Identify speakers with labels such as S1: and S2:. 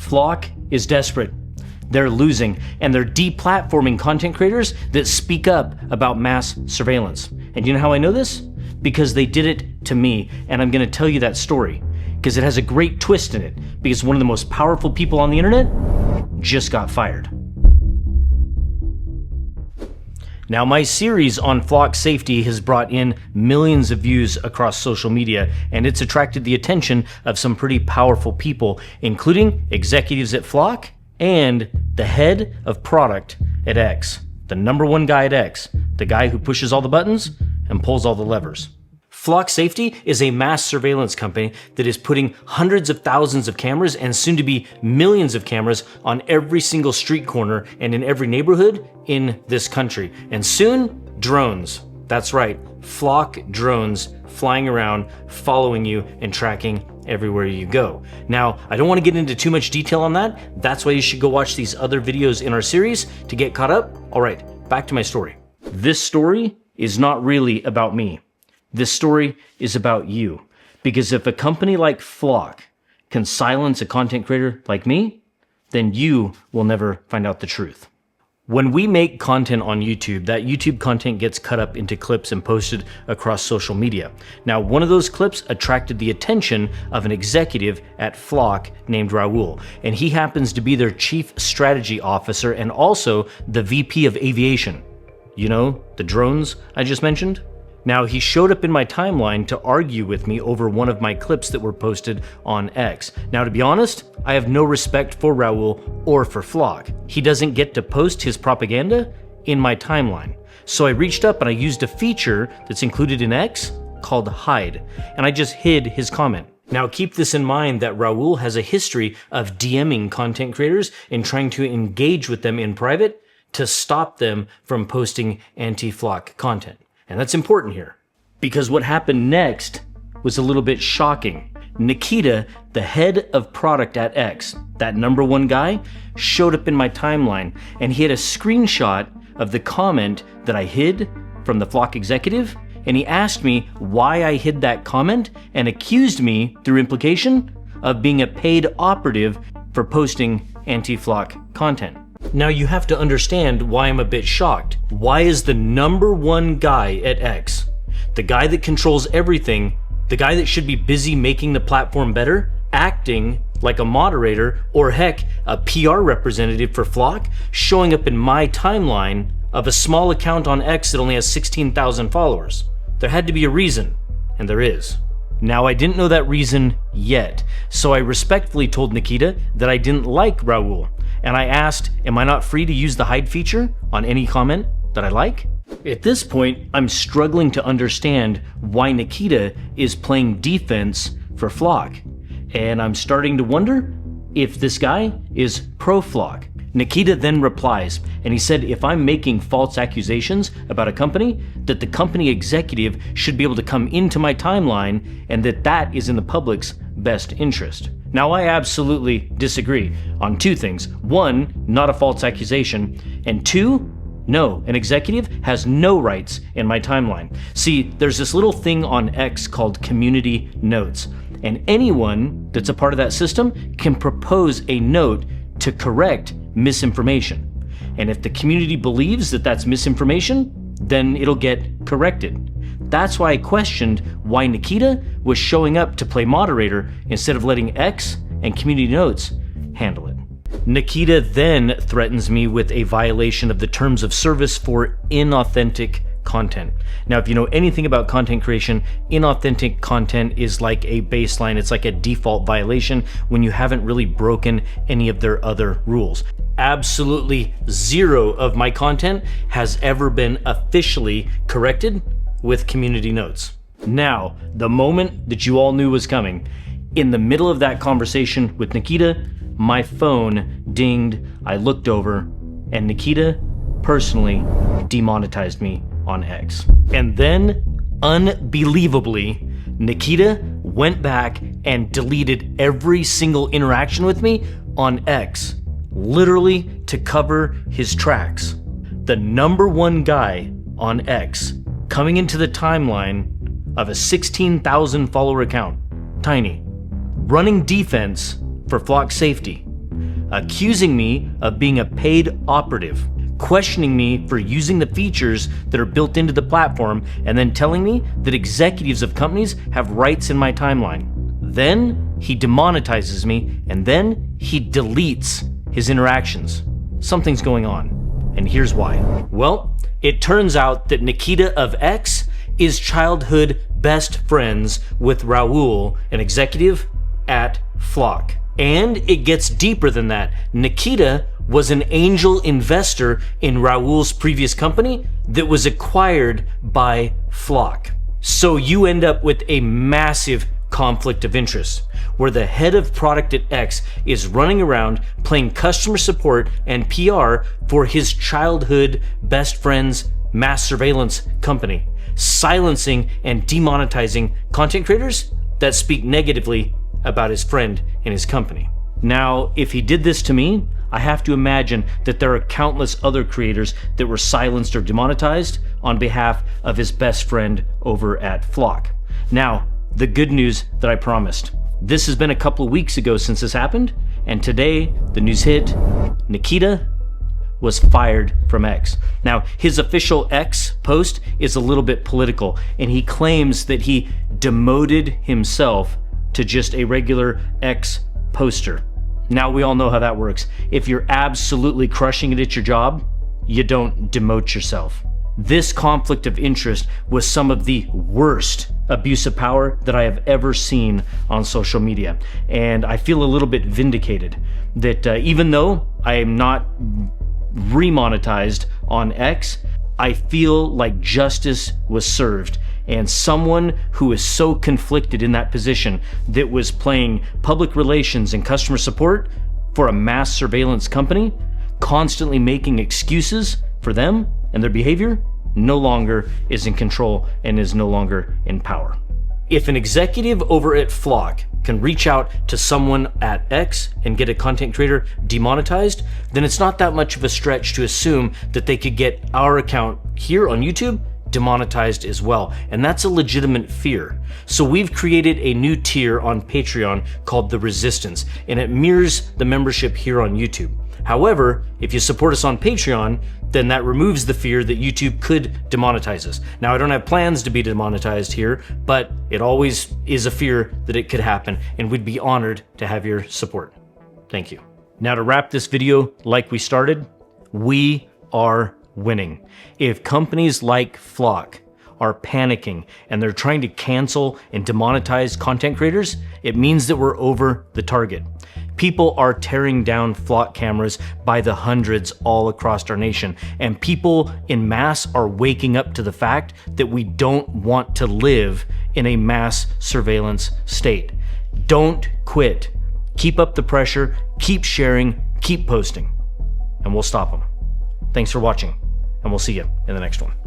S1: Flock is desperate. They're losing, and they're deplatforming content creators that speak up about mass surveillance. And you know how I know this? Because they did it to me, and I'm gonna tell you that story, because it has a great twist in it, because one of the most powerful people on the internet just got fired. Now, my series on flock safety has brought in millions of views across social media, and it's attracted the attention of some pretty powerful people, including executives at Flock and the head of product at X, the #1 guy at X, the guy who pushes all the buttons and pulls all the levers. Flock Safety is a mass surveillance company that is putting hundreds of thousands of cameras and soon to be millions of cameras on every single street corner and in every neighborhood in this country. And soon, drones. That's right, Flock drones flying around, following you and tracking everywhere you go. Now, I don't want to get into too much detail on that. That's why you should go watch these other videos in our series to get caught up. All right, back to my story. This story is not really about me. This story is about you, because if a company like Flock can silence a content creator like me, then you will never find out the truth. When we make content on YouTube, that YouTube content gets cut up into clips and posted across social media. Now, one of those clips attracted the attention of an executive at Flock named Raul, and he happens to be their chief strategy officer and also the VP of aviation. You know, the drones I just mentioned? Now, he showed up in my timeline to argue with me over one of my clips that were posted on X. Now, to be honest, I have no respect for Raul or for Flock. He doesn't get to post his propaganda in my timeline. So I reached up and I used a feature that's included in X called Hide, and I just hid his comment. Now, keep this in mind that Raul has a history of DMing content creators and trying to engage with them in private to stop them from posting anti-Flock content. And that's important here, because what happened next was a little bit shocking. Nikita, the head of product at X, that #1 guy, showed up in my timeline, and he had a screenshot of the comment that I hid from the Flock executive, and he asked me why I hid that comment and accused me, through implication, of being a paid operative for posting anti-Flock content. Now, you have to understand why I'm a bit shocked. Why is the #1 guy at X, the guy that controls everything, the guy that should be busy making the platform better, acting like a moderator or heck, a PR representative for Flock, showing up in my timeline of a small account on X that only has 16,000 followers? There had to be a reason, and there is. Now, I didn't know that reason yet, so I respectfully told Nikita that I didn't like Raul, and I asked, am I not free to use the hide feature on any comment that I like? At this point, I'm struggling to understand why Nikita is playing defense for Flock, and I'm starting to wonder if this guy is pro-Flock. Nikita then replies, and he said if I'm making false accusations about a company, that the company executive should be able to come into my timeline and that is in the public's best interest. Now, I absolutely disagree on two things. One, not a false accusation, and two, no, an executive has no rights in my timeline. See, there's this little thing on X called community notes, and anyone that's a part of that system can propose a note to correct misinformation. And if the community believes that that's misinformation, then it'll get corrected. That's why I questioned why Nikita was showing up to play moderator instead of letting X and community notes handle it. Nikita then threatens me with a violation of the terms of service for inauthentic content. Now, if you know anything about content creation, inauthentic content is like a baseline. It's like a default violation when you haven't really broken any of their other rules. Absolutely zero of my content has ever been officially corrected with community notes. Now, the moment that you all knew was coming, in the middle of that conversation with Nikita, my phone dinged, I looked over, and Nikita personally demonetized me on X. And then, unbelievably, Nikita went back and deleted every single interaction with me on X, literally to cover his tracks. The #1 guy on X coming into the timeline of a 16,000 follower account, tiny, running defense for Flock Safety, accusing me of being a paid operative, questioning me for using the features that are built into the platform, and then telling me that executives of companies have rights in my timeline. Then he demonetizes me, and then he deletes his interactions. Something's going on, and here's why. Well, it turns out that Nikita of X is childhood best friends with Raul, an executive at Flock. And it gets deeper than that. Nikita was an angel investor in Raul's previous company that was acquired by Flock. So you end up with a massive conflict of interest, where the head of product at X is running around playing customer support and PR for his childhood best friend's mass surveillance company, silencing and demonetizing content creators that speak negatively about his friend and his company. Now, if he did this to me, I have to imagine that there are countless other creators that were silenced or demonetized on behalf of his best friend over at Flock. Now, the good news that I promised. This has been a couple of weeks ago since this happened, and today the news hit. Nikita was fired from X. Now, his official X post is a little bit political, and he claims that he demoted himself to just a regular X poster. Now, we all know how that works. If you're absolutely crushing it at your job, you don't demote yourself. This conflict of interest was some of the worst abuse of power that I have ever seen on social media. And I feel a little bit vindicated that even though I am not remonetized on X, I feel like justice was served. And someone who is so conflicted in that position, that was playing public relations and customer support for a mass surveillance company, constantly making excuses for them and their behavior, no longer is in control and is no longer in power. If an executive over at Flock can reach out to someone at X and get a content creator demonetized, then it's not that much of a stretch to assume that they could get our account here on YouTube demonetized as well. And that's a legitimate fear. So we've created a new tier on Patreon called The Resistance, and it mirrors the membership here on YouTube. However, if you support us on Patreon, then that removes the fear that YouTube could demonetize us. Now, I don't have plans to be demonetized here, but it always is a fear that it could happen, and we'd be honored to have your support. Thank you. Now, to wrap this video like we started, we are winning. If companies like Flock are panicking and they're trying to cancel and demonetize content creators, it means that we're over the target. People are tearing down Flock cameras by the hundreds all across our nation, and people in mass are waking up to the fact that we don't want to live in a mass surveillance state. Don't quit. Keep up the pressure, keep sharing, keep posting, and we'll stop them. Thanks for watching, and we'll see you in the next one.